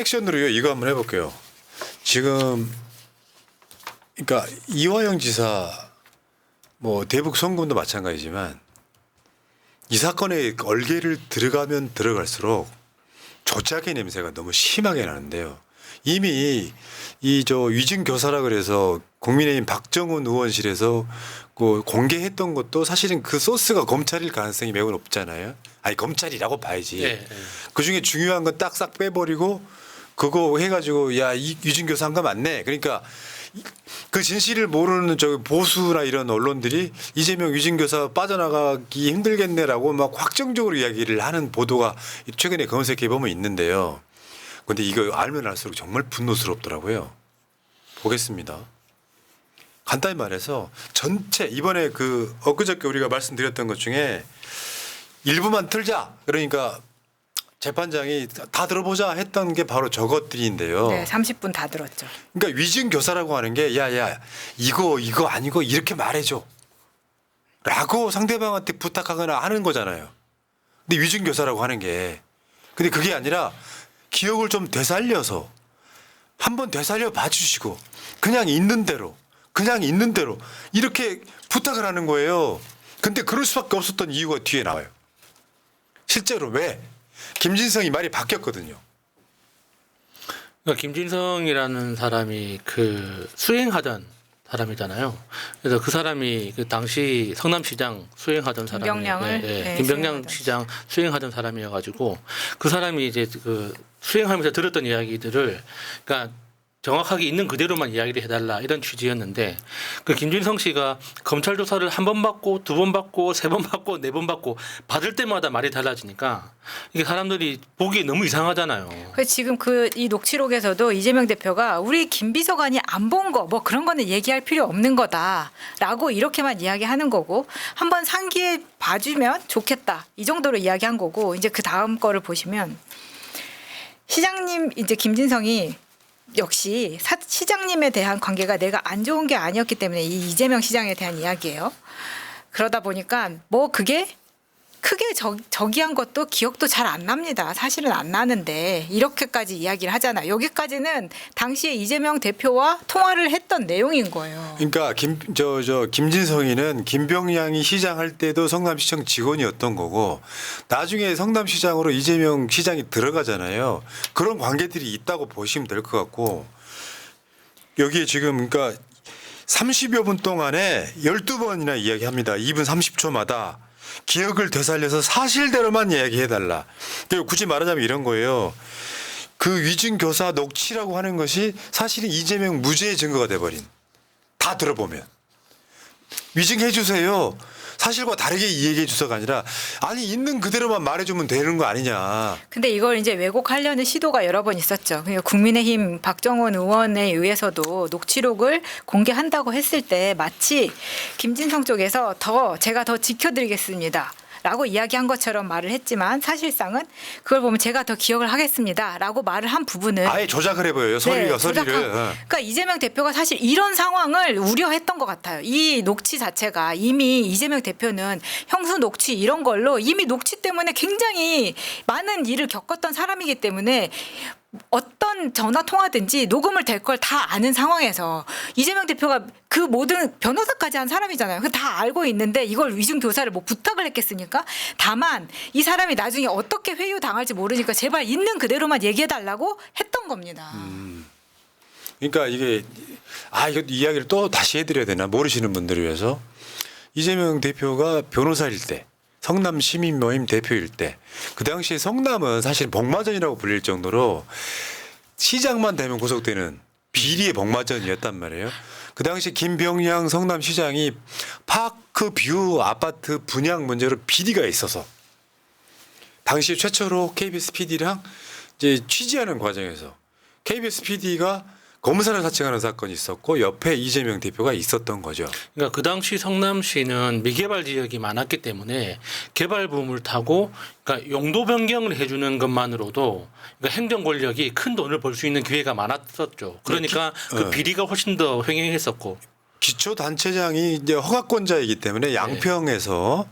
액션으로요. 이거 한번 해볼게요. 지금 그러니까 이화영 지사 뭐 대북 송금도 마찬가지지만 이 사건에 얼개를 들어가면 들어갈수록 조작의 냄새가 너무 심하게 나는데요. 이미 이 저 위증 교사라 그래서 국민의힘 박정훈 의원실에서 그 공개했던 것도 사실은 그 소스가 검찰일 가능성이 매우 높잖아요. 아니 검찰이라고 봐야지. 네. 그 중에 중요한 건 딱 싹 빼버리고 그거 해가지고 야 이 위증 교사 한 거 맞네. 그러니까 그 진실을 모르는 저 보수나 이런 언론들이 이재명 위증 교사 빠져나가기 힘들겠네라고 막 확정적으로 이야기를 하는 보도가 최근에 검색해 보면 있는데요. 근데 이거 알면 알수록 정말 분노스럽더라고요. 보겠습니다. 간단히 말해서 전체 이번에 그 엊그저께 우리가 말씀드렸던 것 중에 일부만 틀자. 그러니까 재판장이 다 들어보자 했던 게 바로 저것들인데요. 네, 30분 다 들었죠. 그러니까 위증 교사라고 하는 게 야야 이거 아니고 이렇게 말해줘 라고 상대방한테 부탁하거나 하는 거잖아요. 근데 위증 교사라고 하는 게 근데 그게 아니라 기억을 좀 되살려서 한번 되살려 봐주시고 그냥 있는 대로 이렇게 부탁을 하는 거예요. 근데 그럴 수밖에 없었던 이유가 뒤에 나와요. 실제로 왜? 김진성이 말이 바뀌었거든요. 그러니까 김진성이라는 사람이 그 수행하던 사람이잖아요. 그래서 그 사람이 그 당시 성남시장 수행하던 사람이에요. 김병량을 네, 김병량 시장 수행하던 사람이어가지고 그 사람이 이제 그 수행하면서 들었던 이야기들을 그러니까 정확하게 있는 그대로만 이야기를 해달라 이런 취지였는데 그 김진성 씨가 검찰 조사를 한 번 받고 두 번 받고 세 번 받고 네 번 받고 받을 때마다 말이 달라지니까 이게 사람들이 보기 너무 이상하잖아요. 그래서 지금 이 녹취록에서도 이재명 대표가 우리 김 비서관이 안 본 거 뭐 그런 거는 얘기할 필요 없는 거다라고 이렇게만 이야기하는 거고 한번 상기해 봐주면 좋겠다 이 정도로 이야기한 거고 이제 그 다음 거를 보시면 시장님 이제 김진성이 역시 시장님에 대한 관계가 내가 안 좋은 게 아니었기 때문에 이 이재명 시장에 대한 이야기예요. 그러다 보니까 뭐 그게 크게 저기한 것도 기억도 잘 안 납니다. 사실은 안 나는데 이렇게까지 이야기를 하잖아요. 여기까지는 당시에 이재명 대표와 통화를 했던 내용인 거예요. 그러니까 김진성이는 김병량이 시장할 때도 성남시청 직원이었던 거고 나중에 성남시장으로 이재명 시장이 들어가잖아요. 그런 관계들이 있다고 보시면 될 것 같고 여기에 지금 그러니까 30여 분 동안에 12번이나 이야기합니다. 2분 30초마다 기억을 되살려서 사실대로만 이야기해달라. 그리고 굳이 말하자면 이런 거예요. 그 위증 교사 녹취라고 하는 것이 사실은 이재명 무죄의 증거가 돼버린. 다 들어보면. 위증해 주세요. 사실과 다르게 이야기해 주서가 아니라 아니 있는 그대로만 말해주면 되는 거 아니냐. 근데 이걸 이제 왜곡하려는 시도가 여러 번 있었죠. 그러니까 국민의힘 박정원 의원에 의해서도 녹취록을 공개한다고 했을 때 마치 김진성 쪽에서 제가 더 지켜드리겠습니다. 라고 이야기한 것처럼 말을 했지만 사실상은 그걸 보면 제가 더 기억을 하겠습니다. 라고 말을 한 부분은 아예 조작을 해보여요. 서리를. 그러니까 이재명 대표가 사실 이런 상황을 우려했던 것 같아요. 이 녹취 자체가 이미 이재명 대표는 형수 녹취 이런 걸로 이미 녹취 때문에 굉장히 많은 일을 겪었던 사람이기 때문에 어떤 전화 통화든지 녹음을 될 걸 다 아는 상황에서 이재명 대표가 그 모든 변호사까지 한 사람이잖아요. 그 다 알고 있는데 이걸 위증 교사를 뭐 부탁을 했겠습니까? 다만 이 사람이 나중에 어떻게 회유 당할지 모르니까 제발 있는 그대로만 얘기해 달라고 했던 겁니다. 그러니까 이게 이거 이야기를 또 다시 해드려야 되나 모르시는 분들을 위해서 이재명 대표가 변호사일 때 성남 시민 모임 대표일 때 그 당시에 성남은 사실 복마전이라고 불릴 정도로 시장만 되면 구속되는 비리의 복마전이었단 말이에요. 그 당시 김병량 성남시장이 파크뷰 아파트 분양 문제로 비리가 있어서 당시 최초로 KBS PD랑 이제 취재하는 과정에서 KBS PD가 검사를 사칭하는 사건이 있었고 옆에 이재명 대표가 있었던 거죠. 그러니까 그 당시 성남시는 미개발 지역이 많았기 때문에 개발 붐을 타고 그러니까 용도 변경을 해주는 것만으로도 그러니까 행정 권력이 큰 돈을 벌 수 있는 기회가 많았었죠. 그러니까 그 비리가 훨씬 더 횡행했었고. 기초단체장이 이제 허가권자이기 때문에 양평에서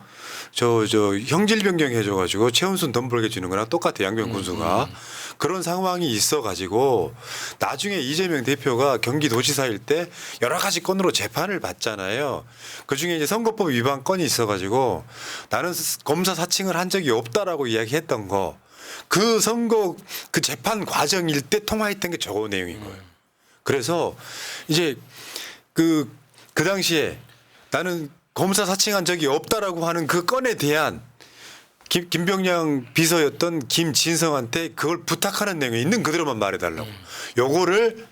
저 형질 변경 해줘가지고 최은순 돈 벌게 주는 거랑 똑같아요. 양평 군수가. 그런 상황이 있어가지고 나중에 이재명 대표가 경기도지사일 때 여러 가지 건으로 재판을 받잖아요. 그중에 이제 선거법 위반 건이 있어가지고 나는 검사 사칭을 한 적이 없다라고 이야기했던 거. 그 선거 그 재판 과정일 때 통화했던 게 저거 내용인 거예요. 그래서 이제 그 당시에 나는 검사 사칭한 적이 없다라고 하는 그 건에 대한 김병량 비서였던 김진성한테 그걸 부탁하는 내용이 있는 그대로만 말해달라고. 요거를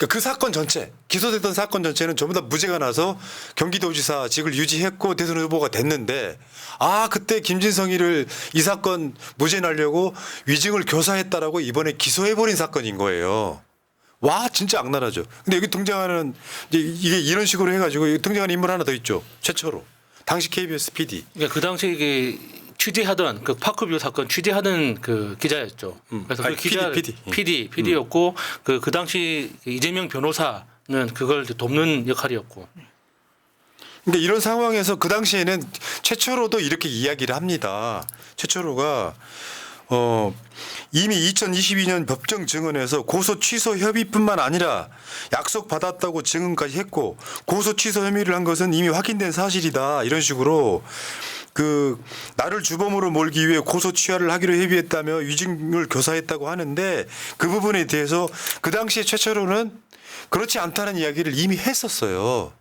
그 사건 전체 기소됐던 사건 전체는 전부 다 무죄가 나서 경기도지사직을 유지했고 대선 후보가 됐는데 그때 김진성이를 이 사건 무죄 날려고 위증을 교사했다라고 이번에 기소해버린 사건인 거예요. 와 진짜 악랄하죠. 근데 여기 등장하는 이게 이런 식으로 해가지고 여기 등장하는 인물 하나 더 있죠. 최초로 당시 KBS PD. 그러니까 그 당시 이게 취재하던 그 파크뷰 사건 취재하던 그 기자였죠. 그래서 그 기자 PD였고 그 당시 이재명 변호사는 그걸 이제 돕는 역할이었고. 근데 이런 상황에서 그 당시에는 최초로도 이렇게 이야기를 합니다. 최초로가 이미 2022년 법정 증언에서 고소 취소 협의뿐만 아니라 약속 받았다고 증언까지 했고 고소 취소 혐의를 한 것은 이미 확인된 사실이다. 이런 식으로 나를 주범으로 몰기 위해 고소 취하를 하기로 협의했다며 위증을 교사했다고 하는데 그 부분에 대해서 그 당시에 최초로는 그렇지 않다는 이야기를 이미 했었어요.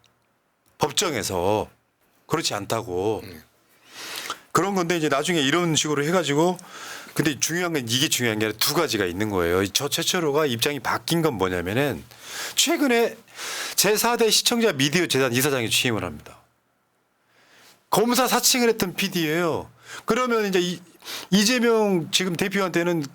법정에서 그렇지 않다고. 그런 건데 이제 나중에 이런 식으로 해가지고 근데 중요한 건 이게 중요한 게 아니라 두 가지가 있는 거예요. 저 최초로가 입장이 바뀐 건 뭐냐면은 최근에 제4대 시청자 미디어 재단 이사장에 취임을 합니다. 검사 사칭을 했던 PD예요. 그러면 이제 이재명 지금 대표한테는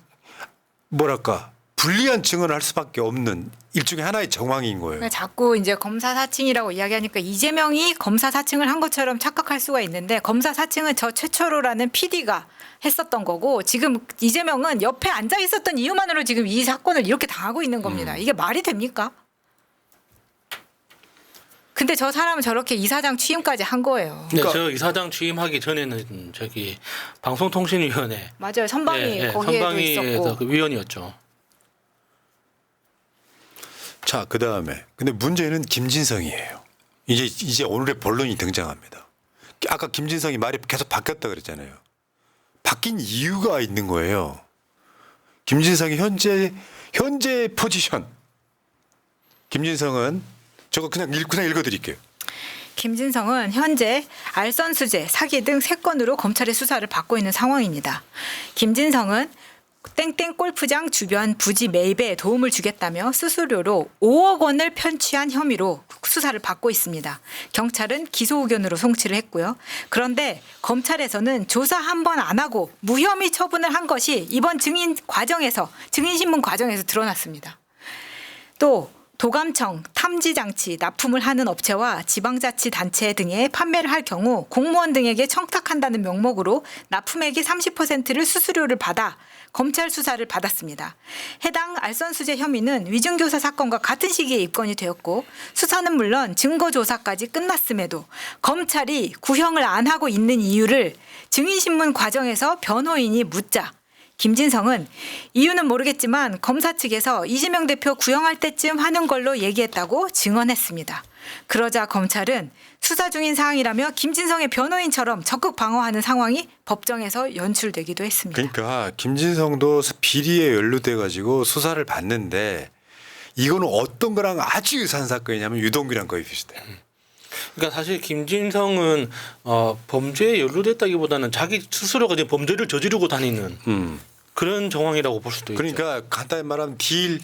뭐랄까 불리한 증언을 할 수밖에 없는 일종의 하나의 정황인 거예요. 그러니까 자꾸 이제 검사 사칭이라고 이야기하니까 이재명이 검사 사칭을 한 것처럼 착각할 수가 있는데 검사 사칭은 저 최초로라는 PD가 했었던 거고 지금 이재명은 옆에 앉아 있었던 이유만으로 지금 이 사건을 이렇게 당하고 있는 겁니다. 이게 말이 됩니까? 근데 저 사람은 저렇게 이사장 취임까지 한 거예요. 네, 저 이사장 취임하기 전에는 방송통신위원회 맞아요. 선방위 거기에도 선방위에서 있었고. 그 위원이었죠. 자, 그다음에 근데 문제는 김진성이에요. 이제 오늘의 본론이 등장합니다. 아까 김진성이 말이 계속 바뀌었다 그랬잖아요. 바뀐 이유가 있는 거예요. 김진성의 현재 포지션. 김진성은 저거 그냥 읽어드릴게요. 김진성은 현재 알선수재, 사기 등 3건으로 검찰의 수사를 받고 있는 상황입니다. 김진성은 땡땡 골프장 주변 부지 매입에 도움을 주겠다며 수수료로 5억 원을 편취한 혐의로 수사를 받고 있습니다. 경찰은 기소 의견으로 송치를 했고요. 그런데 검찰에서는 조사 한 번 안 하고 무혐의 처분을 한 것이 이번 증인신문 과정에서 드러났습니다. 또 도감청, 탐지장치, 납품을 하는 업체와 지방자치단체 등에 판매를 할 경우 공무원 등에게 청탁한다는 명목으로 납품액의 30%를 수수료를 받아 검찰 수사를 받았습니다. 해당 알선수재 혐의는 위증교사 사건과 같은 시기에 입건이 되었고 수사는 물론 증거조사까지 끝났음에도 검찰이 구형을 안 하고 있는 이유를 증인신문 과정에서 변호인이 묻자 김진성은 이유는 모르겠지만 검사 측에서 이재명 대표 구형할 때쯤 하는 걸로 얘기했다고 증언했습니다. 그러자 검찰은 수사 중인 사항이라며 김진성의 변호인처럼 적극 방어하는 상황이 법정에서 연출되기도 했습니다. 그러니까 김진성도 비리에 연루돼 가지고 수사를 받는데 이거는 어떤 거랑 아주 유사한 사건이냐면 유동규랑 거의 비슷해요. 그러니까 사실 김진성은 범죄에 연루됐다기보다는 자기 스스로가 이제 범죄를 저지르고 다니는 그런 정황이라고 볼 수도 있죠. 그러니까 간단히 말하면 딜.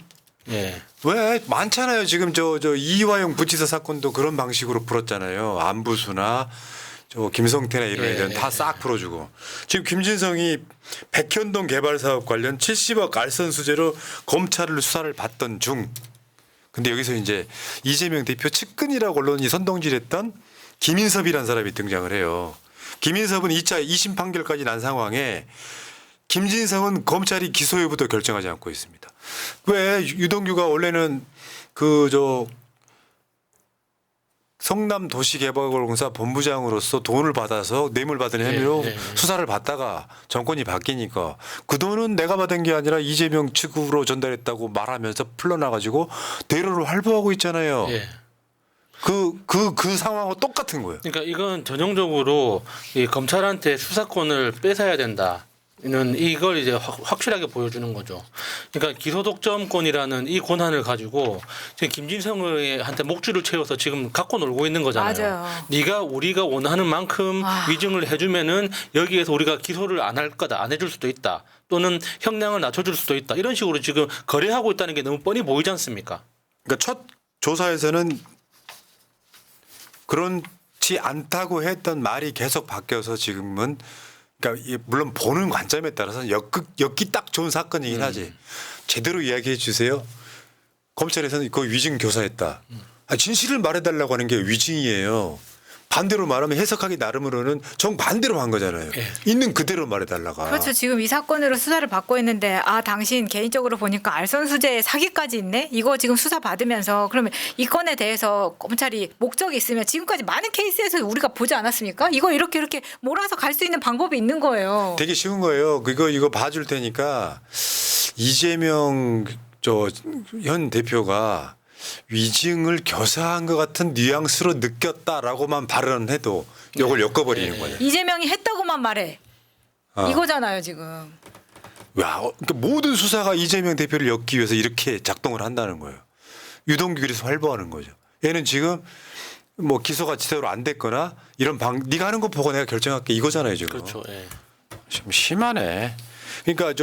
예. 왜 많잖아요. 지금 저 이화영 부치사 사건도 그런 방식으로 풀었잖아요. 안부수나 저 김성태나 이런 애들은 다 싹 풀어주고 지금 김진성이 백현동 개발 사업 관련 70억 알선 수재로 검찰을 수사를 받던 중. 근데 여기서 이제 이재명 대표 측근이라고 언론이 선동질했던 김인섭이라는 사람이 등장을 해요. 김인섭은 2차 2심 판결까지 난 상황에 김진성은 검찰이 기소 여부도 결정하지 않고 있습니다. 왜 유동규가 원래는 성남도시개발공사 본부장으로서 돈을 받아서 뇌물 받은 혐의로 예. 수사를 받다가 정권이 바뀌니까 그 돈은 내가 받은 게 아니라 이재명 측으로 전달했다고 말하면서 풀러나가지고 대로를 활보하고 있잖아요. 예. 그 상황하고 똑같은 거예요. 그러니까 이건 전형적으로 이 검찰한테 수사권을 뺏어야 된다. 는 이걸 이제 확실하게 보여주는 거죠. 그러니까 기소독점권이라는 이 권한을 가지고 지금 김진성한테 목줄을 채워서 지금 갖고 놀고 있는 거잖아요. 맞아요. 네가 우리가 원하는 만큼 위증을 해주면은 여기에서 우리가 기소를 안 할 거다, 안 해줄 수도 있다, 또는 형량을 낮춰줄 수도 있다. 이런 식으로 지금 거래하고 있다는 게 너무 뻔히 보이지 않습니까? 그러니까 첫 조사에서는 그렇지 않다고 했던 말이 계속 바뀌어서 지금은 그러니까 물론 보는 관점에 따라서 엮기 딱 좋은 사건이긴 하지. 제대로 이야기해 주세요. 검찰에서는 그거 위증 교사했다. 진실을 말해달라고 하는 게 위증이에요. 반대로 말하면 해석하기 나름으로는 정반대로 한 거잖아요. 예. 있는 그대로 말해달라가. 그렇죠. 지금 이 사건으로 수사를 받고 있는데 당신 개인적으로 보니까 알선수재 사기까지 있네. 이거 지금 수사 받으면서 그러면 이 건에 대해서 검찰이 목적이 있으면 지금까지 많은 케이스에서 우리가 보지 않았습니까? 이거 이렇게 몰아서 갈 수 있는 방법이 있는 거예요. 되게 쉬운 거예요. 이거 봐줄 테니까 이재명 현 대표가 위증을 교사한 것 같은 뉘앙스로 느꼈다라고만 발언해도 이걸 엮어버리는 거예요. 이재명이 했다고만 말해. 이거잖아요 지금. 와, 그러니까 모든 수사가 이재명 대표를 엮기 위해서 이렇게 작동을 한다는 거예요. 유동규에서 활보하는 거죠. 얘는 지금 뭐 기소가 제대로 안 됐거나 이런 네가 하는 거 보고 내가 결정할게 이거잖아요 지금. 그렇죠. 예. 좀 심하네. 그러니까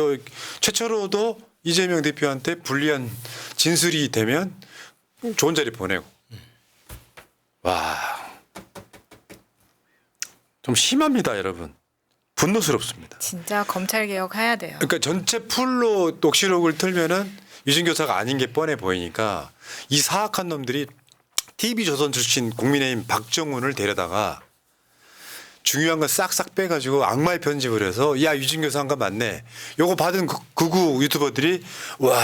최초로도 이재명 대표한테 불리한 진술이 되면 좋은 자리 보내고. 와, 좀 심합니다, 여러분. 분노스럽습니다. 진짜 검찰 개혁해야 돼요. 그러니까 전체 풀로 녹취록을 틀면은 위증교사가 아닌 게 뻔해 보이니까 이 사악한 놈들이 TV조선 출신 국민의힘 박정훈을 데려다가 중요한 거 싹싹 빼가지고 악마의 편집을 해서 야 위증교사한 거 맞네. 요거 받은 극우 유튜버들이 와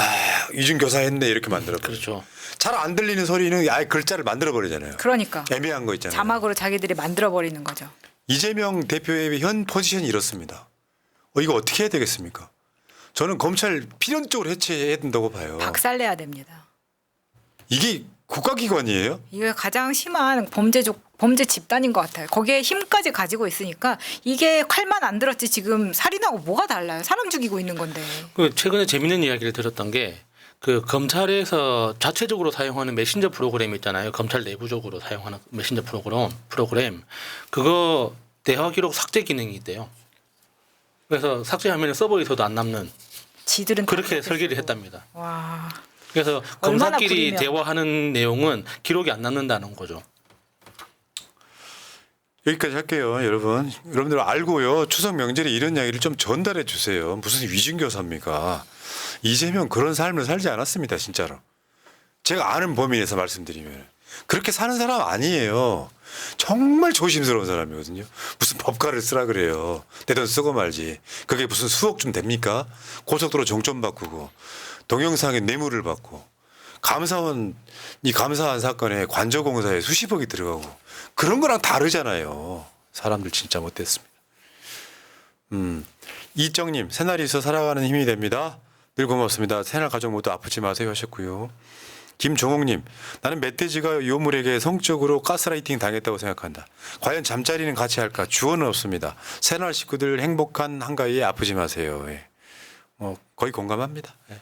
위증교사 했네 이렇게 만들어버려요. 그렇죠. 잘 안 들리는 소리는 아예 글자를 만들어버리잖아요. 그러니까 애매한 거 있잖아요. 자막으로 자기들이 만들어 버리는 거죠. 이재명 대표의 현 포지션이 이렇습니다. 이거 어떻게 해야 되겠습니까? 저는 검찰 필연적으로 해체해야 된다고 봐요. 박살내야 됩니다. 이게 국가기관이에요? 이게 가장 심한 범죄 집단인 것 같아요. 거기에 힘까지 가지고 있으니까 이게 칼만 안 들었지 지금 살인하고 뭐가 달라요? 사람 죽이고 있는 건데. 최근에 재밌는 이야기를 들었던 게 그 검찰에서 자체적으로 사용하는 메신저 프로그램 있잖아요. 검찰 내부적으로 사용하는 메신저 프로그램 그거 대화 기록 삭제 기능이 있대요. 그래서 삭제하면 서버에서도 안 남는 지들은 그렇게 설계를 했답니다. 와. 그래서 얼마나 검사끼리 부리면. 대화하는 내용은 기록이 안 남는다는 거죠. 여기까지 할게요, 여러분. 여러분들 알고요. 추석 명절에 이런 이야기를 좀 전달해 주세요. 무슨 위증교사입니까? 이재명 그런 삶을 살지 않았습니다, 진짜로. 제가 아는 범위 내에서 말씀드리면 그렇게 사는 사람 아니에요. 정말 조심스러운 사람이거든요. 무슨 법가를 쓰라 그래요. 내 돈 쓰고 말지. 그게 무슨 수억 좀 됩니까? 고속도로 종점 바꾸고 동영상에 뇌물을 받고 감사원이 감사한 사건에 관저공사에 수십억이 들어가고 그런 거랑 다르잖아요. 사람들 진짜 못됐습니다. 이정님 새날이 있어 살아가는 힘이 됩니다. 늘 고맙습니다. 새날 가족 모두 아프지 마세요 하셨고요. 김종옥님 나는 멧돼지가 요물에게 성적으로 가스라이팅 당했다고 생각한다. 과연 잠자리는 같이 할까? 주어는 없습니다. 새날 식구들 행복한 한가위에 아프지 마세요. 예. 거의 공감합니다. 예.